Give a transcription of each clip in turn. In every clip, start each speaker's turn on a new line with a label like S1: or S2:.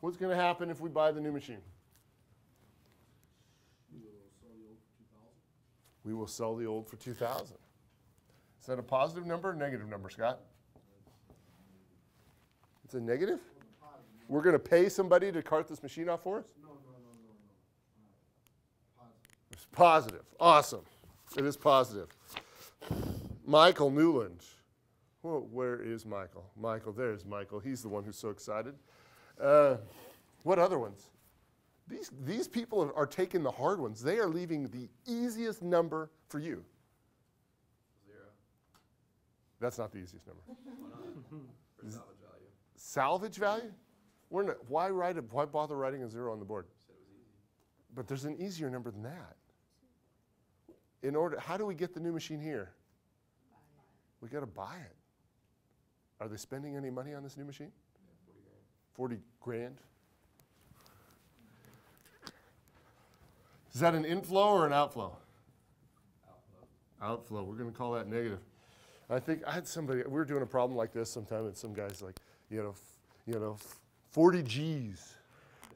S1: What's going to happen if we buy the new machine? We will sell the old for 2,000. Is that a positive number or negative number, Scott? It's a negative? We're going to pay somebody to cart this machine off for us?
S2: No. Positive.
S1: It's positive. Awesome. It is positive. Michael Newland. Whoa, where is Michael? Michael, there's Michael. He's the one who's so excited. What other ones? These people are taking the hard ones. They are leaving the easiest number for you.
S3: 0.
S1: That's not the easiest number.
S3: Why not? For salvage value.
S1: Salvage value? Why bother writing a 0 on the board?
S3: Said it was easy.
S1: But there's an easier number than that. How do we get the new machine here? We got to buy it. Are they spending any money on this new machine?
S3: Yeah,
S1: 40 grand? Is that an inflow or an outflow?
S3: Outflow.
S1: Outflow. We're going to call that negative. I think I had somebody, we were doing a problem like this sometime, and some guy's like, 40 G's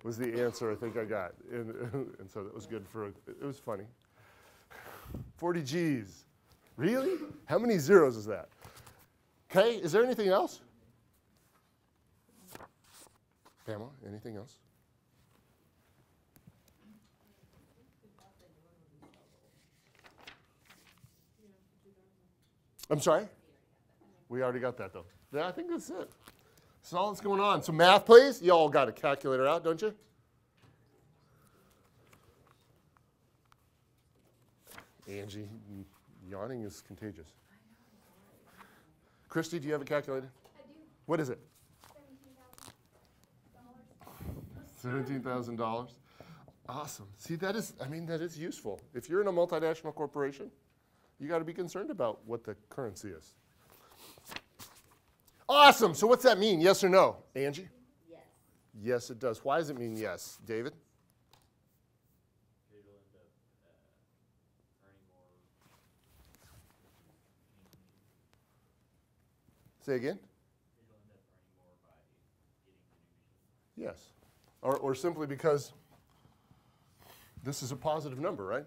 S1: was the answer I think I got. And so that was good it was funny. 40 G's. Really? How many zeros is that? Okay, is there anything else? Pamela, anything else? I'm sorry? We already got that, though. Yeah, I think that's it. That's all that's going on. So math, please. You all got a calculator out, don't you? Angie, yawning is contagious. Christy, do you have a calculator?
S4: I do.
S1: What is it?
S4: $17,000.
S1: $17,000. Awesome. See, that is useful. If you're in a multinational corporation, you got to be concerned about what the currency is. Awesome. So what's that mean? Yes or no? Angie?
S4: Yes.
S1: Yes, it does. Why does it mean yes? David?
S5: It'll end up earning more.
S1: Say again?
S5: It'll end up earning more by getting the new machine.
S1: Yes. Or simply because this is a positive number, right?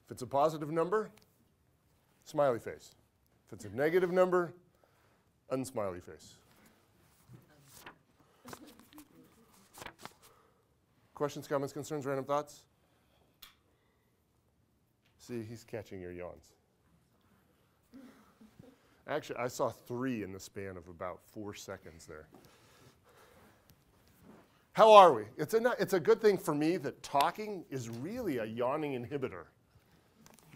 S1: If it's a positive number, smiley face. If it's a negative number, unsmiley face. Questions, comments, concerns, random thoughts? See, he's catching your yawns. Actually, I saw 3 in the span of about 4 seconds there. How are we? It's a good thing for me that talking is really a yawning inhibitor.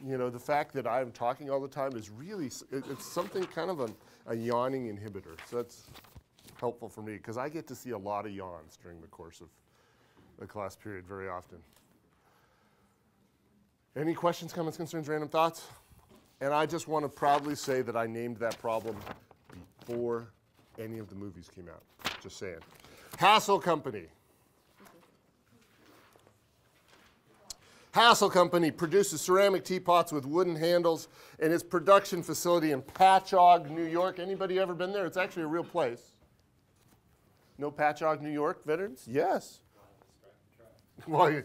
S1: You know, the fact that I'm talking all the time is really, it's something kind of a yawning inhibitor. So that's helpful for me because I get to see a lot of yawns during the course of the class period very often. Any questions, comments, concerns, random thoughts? And I just want to proudly say that I named that problem before any of the movies came out. Just saying. Hassel Company. Hassel Company produces ceramic teapots with wooden handles in its production facility in Patchogue, New York. Anybody ever been there? It's actually a real place. No Patchogue, New York veterans? Yes. Well,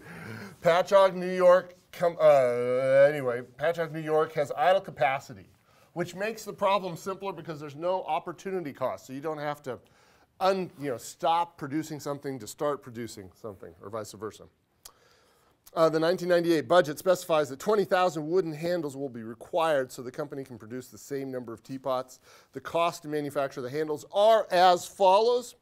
S1: Patchogue, New York. Anyway, Patchogue, New York has idle capacity, which makes the problem simpler because there's no opportunity cost. So you don't have to stop producing something to start producing something, or vice versa. The 1998 budget specifies that 20,000 wooden handles will be required so the company can produce the same number of teapots. The cost to manufacture the handles are as follows.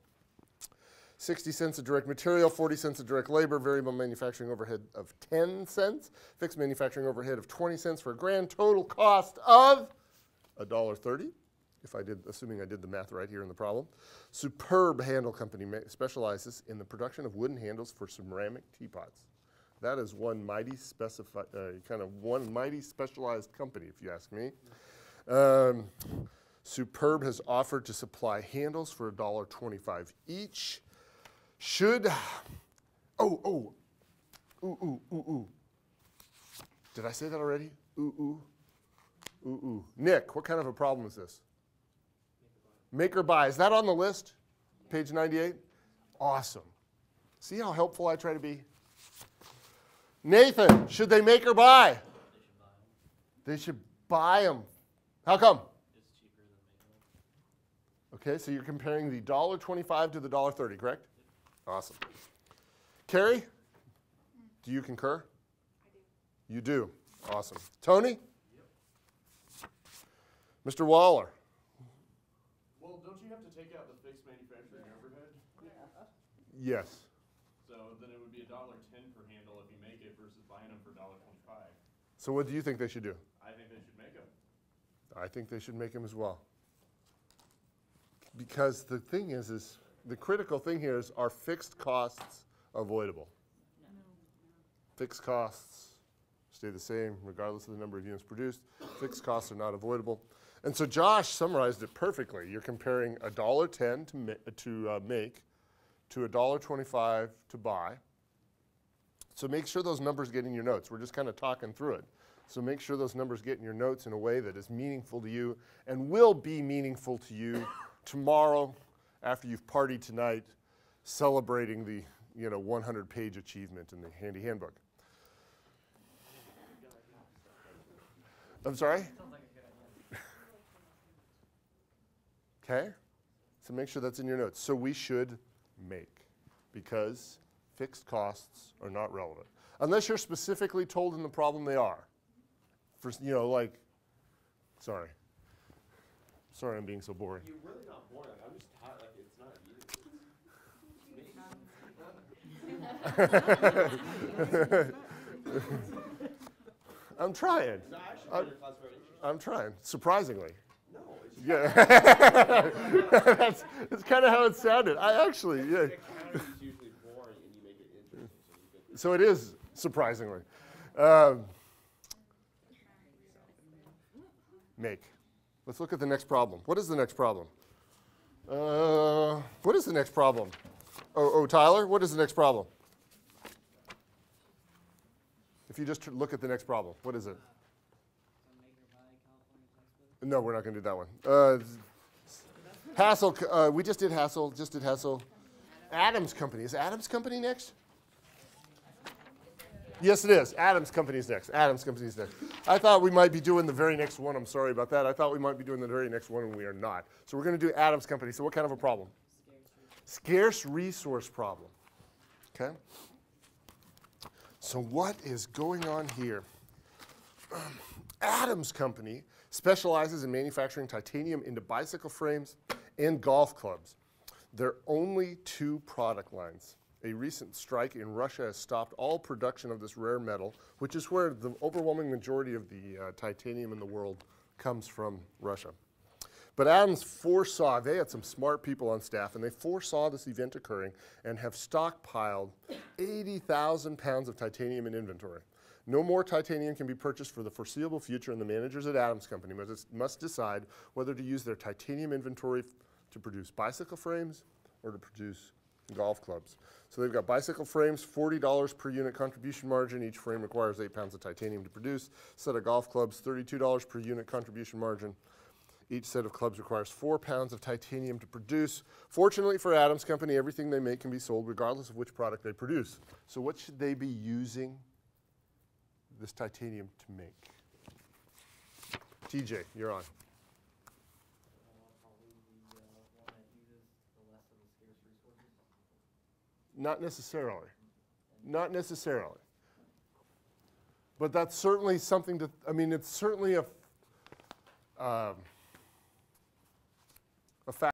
S1: 60 cents of direct material, 40 cents of direct labor, variable manufacturing overhead of 10 cents, fixed manufacturing overhead of 20 cents for a grand total cost of $1.30. Assuming I did the math right here in the problem. Superb Handle Company specializes in the production of wooden handles for ceramic teapots. That is one mighty specialized company, if you ask me. Superb has offered to supply handles for $1.25 each. Did I say that already? Nick, what kind of a problem is this? Make or buy. Is that on the list? Page 98? Awesome. See how helpful I try to be? Nathan, should they make or buy? They should buy them. How come?
S5: It's cheaper than making them.
S1: Okay, so you're comparing the $1.25 to the $1.30, correct? Awesome. Carrie, do you concur?
S2: I do.
S1: You do. Awesome. Tony? Mr. Waller?
S6: Well, don't you have to take out the fixed manufacturing overhead?
S1: Yes.
S6: So then it would be $1.10 per handle if you make it versus buying them for $1.25.
S1: So what do you think they should do?
S6: I think they should make them.
S1: I think they should make them as well. Because the thing is the critical thing here is, are fixed costs avoidable? Fixed costs stay the same regardless of the number of units produced. Fixed costs are not avoidable. And so Josh summarized it perfectly. You're comparing $1.10 to make to $1.25 to buy. So make sure those numbers get in your notes. We're just kind of talking through it. So make sure those numbers get in your notes in a way that is meaningful to you and will be meaningful to you tomorrow after you've partied tonight celebrating the 100-page achievement in the handy handbook. I'm sorry? Okay, so make sure that's in your notes. So we should make, because fixed costs are not relevant. Unless you're specifically told in the problem they are. For, sorry. Sorry I'm being so boring.
S3: You're really not boring. I'm just tired. Like, it's not you.
S1: I'm trying.
S3: No, I actually find your class very interesting.
S1: I'm trying, surprisingly.
S3: No, it's just
S1: Yeah. that's kind of how it sounded. I actually, yeah.
S3: accounting is usually boring and you make it interesting.
S1: So it is, surprisingly. Make. Let's look at the next problem. What is the next problem? What is the next problem? Tyler, what is the next problem? If you just look at the next problem, what is it? No, we're not going to do that one. Hassel, we just did Hassel, Adams Company. Is Adams Company next? Yes, it is. Adams Company's next. Adams Company's next. I thought we might be doing the very next one. I'm sorry about that. I thought we might be doing the very next one, and we are not. So we're going to do Adams Company. So what kind of a problem? Scarce resource problem. Okay? So what is going on here? Adams Company specializes in manufacturing titanium into bicycle frames and golf clubs. There are only 2 product lines. A recent strike in Russia has stopped all production of this rare metal, which is where the overwhelming majority of the titanium in the world comes from Russia. But Adams foresaw, they had some smart people on staff, and they foresaw this event occurring and have stockpiled 80,000 pounds of titanium in inventory. No more titanium can be purchased for the foreseeable future, and the managers at Adams Company must decide whether to use their titanium inventory to produce bicycle frames or to produce golf clubs. So they've got bicycle frames, $40 per unit contribution margin. Each frame requires 8 pounds of titanium to produce. Set of golf clubs, $32 per unit contribution margin. Each set of clubs requires 4 pounds of titanium to produce. Fortunately for Adams Company, everything they make can be sold regardless of which product they produce. So what should they be using this titanium to make? TJ, you're on.
S5: Probably the one that uses the less of the scarce resources.
S1: Not necessarily. Not necessarily. But that's certainly something to, I mean, it's certainly a fact.